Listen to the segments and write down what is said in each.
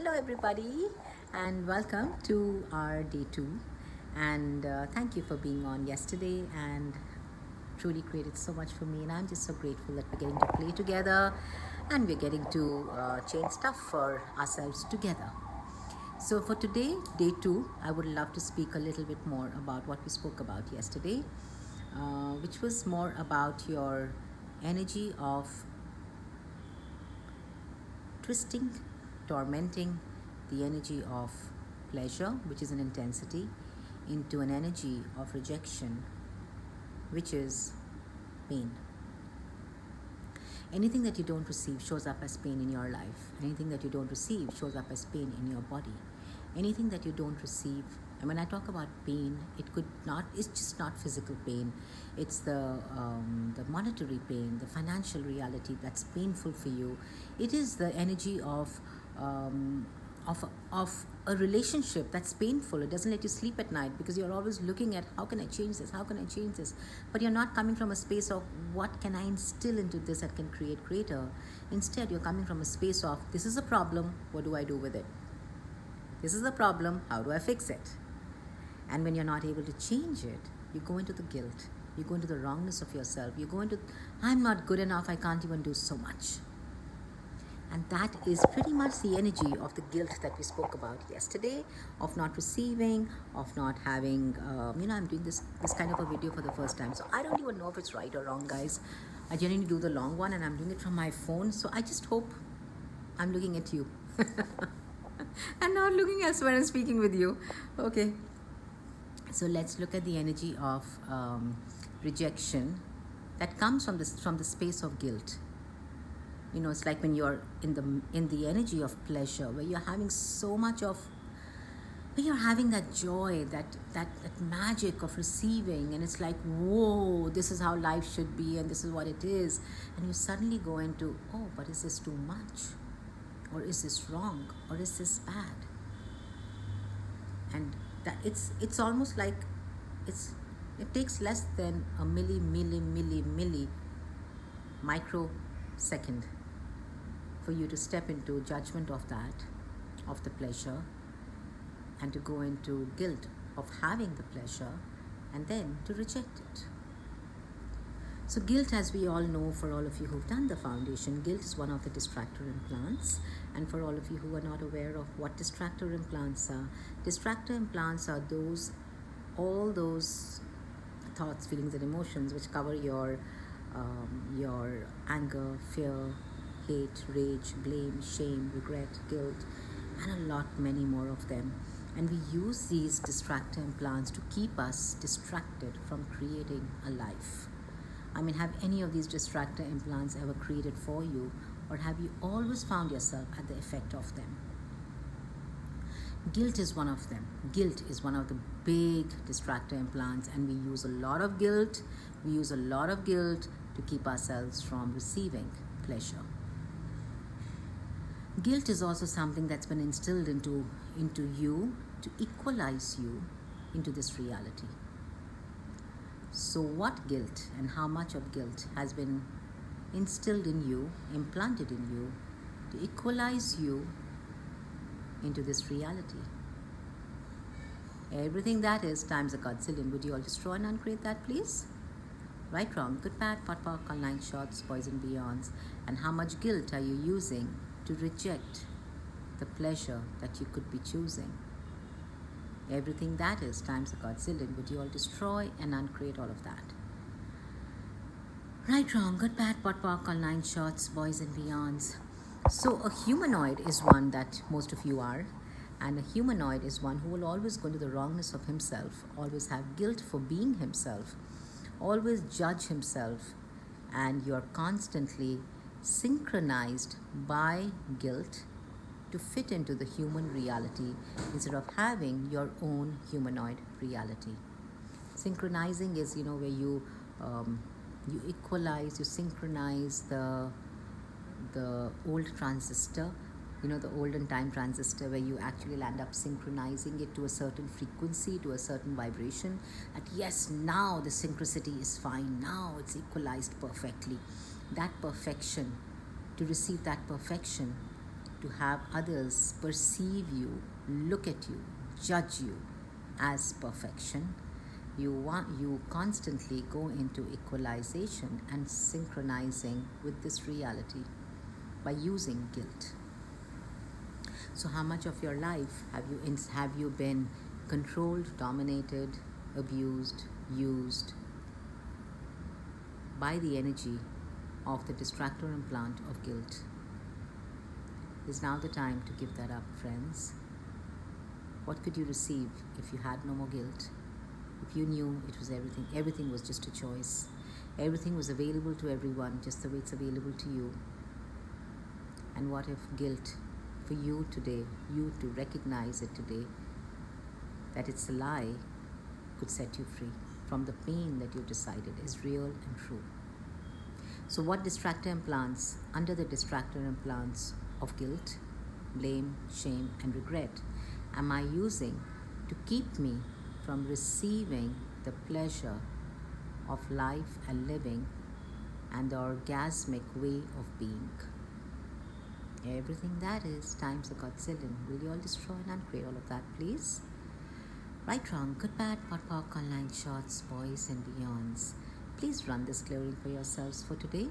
Hello, everybody, and welcome to our day two. And thank you for being on yesterday and truly created so much for me. And I'm just so grateful that we're getting to play together and we're getting to change stuff for ourselves together. So, for today, day two, I would love to speak a little bit more about what we spoke about yesterday, which was more about your energy of twisting, tormenting the energy of pleasure, which is an intensity, into an energy of rejection, which is pain. Anything that you don't receive shows up as pain in your life. Anything that you don't receive shows up as pain in your body. Anything that you don't receive, and when I talk about pain, it's just not physical pain. It's the monetary pain, the financial reality that's painful for you. It is the energy of a relationship that's painful. It doesn't let you sleep at night because you're always looking at how can I change this, but you're not coming from a space of what can I instill into this that can create greater. Instead, you're coming from a space of this is a problem, what do I do with it? This is the problem, how do I fix it? And when you're not able to change it, you go into the guilt, you go into the wrongness of yourself, you go into I'm not good enough, I can't even do so much. And that is pretty much the energy of the guilt that we spoke about yesterday, of not receiving, of not having, I'm doing this kind of a video for the first time. So I don't even know if it's right or wrong, guys. I generally do the long one and I'm doing it from my phone. So I just hope I'm looking at you and not looking elsewhere and speaking with you. Okay. So let's look at the energy of rejection that comes from the space of guilt. It's like when you're in the energy of pleasure, where you're having where you're having that joy, that magic of receiving, and it's like, whoa, this is how life should be, and this is what it is, and you suddenly go into, oh, but is this too much, or is this wrong, or is this bad? And that it's almost like it takes less than a milli microsecond for you to step into judgment of the pleasure, and to go into guilt of having the pleasure, and then to reject it. So guilt, as we all know, for all of you who've done the foundation, guilt is one of the distractor implants. And for all of you who are not aware of what distractor implants are all those thoughts, feelings, and emotions which cover your anger, fear, hate, rage, blame, shame, regret, guilt, and a lot many more of them. And we use these distractor implants to keep us distracted from creating a life. Have any of these distractor implants ever created for you, or have you always found yourself at the effect of them? Guilt is one of them. Guilt is one of the big distractor implants, and we use a lot of guilt. We use a lot of guilt to keep ourselves from receiving pleasure. Guilt is also something that's been instilled into you to equalize you into this reality. So what guilt and how much of guilt has been instilled in you, implanted in you, to equalize you into this reality? Everything that is times a godzillion. Would you all destroy and uncreate that, please? Right, wrong, good, bad, pot, pock, all nine shots, boys and beyonds. And how much guilt are you using to reject the pleasure that you could be choosing? Everything that is times a godzillion. Would you all destroy and uncreate all of that? Right, wrong, good, bad, pot, pock, all nine shots, boys and beyonds. So a humanoid is one that most of you are. And a humanoid is one who will always go into the wrongness of himself, always have guilt for being himself, always judge himself, and you're constantly synchronized by guilt to fit into the human reality instead of having your own humanoid reality. Synchronizing is, where you equalize, you synchronize the old transistor, the olden time transistor, where you actually land up synchronizing it to a certain frequency, to a certain vibration, that yes, now the synchronicity is fine, now it's equalized perfectly. That perfection, to receive that perfection, to have others perceive you, look at you, judge you as perfection. You constantly go into equalization and synchronizing with this reality by using guilt. So how much of your life have you been controlled, dominated, abused, used by the energy of the distractor implant of guilt? Is now the time to give that up, friends. What could you receive if you had no more guilt? If you knew it was everything was just a choice. Everything was available to everyone just the way it's available to you. And what if guilt for you today, you to recognize it today, that it's a lie, could set you free from the pain that you decided is real and true. So what distractor implants, under the distractor implants of guilt, blame, shame, and regret, am I using to keep me from receiving the pleasure of life and living and the orgasmic way of being? Everything that is times a godzillion. Will you all destroy and uncreate all of that, please? Right, wrong, good, bad, POD, online shots, boys and beyonds. Please run this clearing for yourselves for today.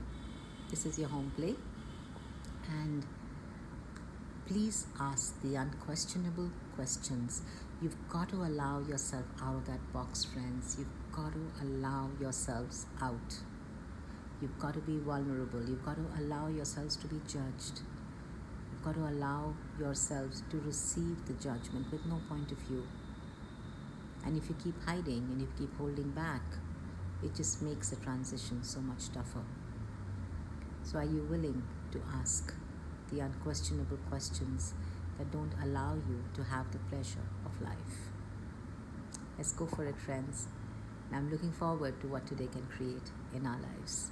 This is your home play. And please ask the unquestionable questions. You've got to allow yourself out of that box, friends. You've got to allow yourselves out. You've got to be vulnerable. You've got to allow yourselves to be judged. You've got to allow yourselves to receive the judgment with no point of view. And if you keep hiding and if you keep holding back, it just makes the transition so much tougher. So are you willing to ask the unquestionable questions that don't allow you to have the pleasure of life? Let's go for it, friends. And I'm looking forward to what today can create in our lives.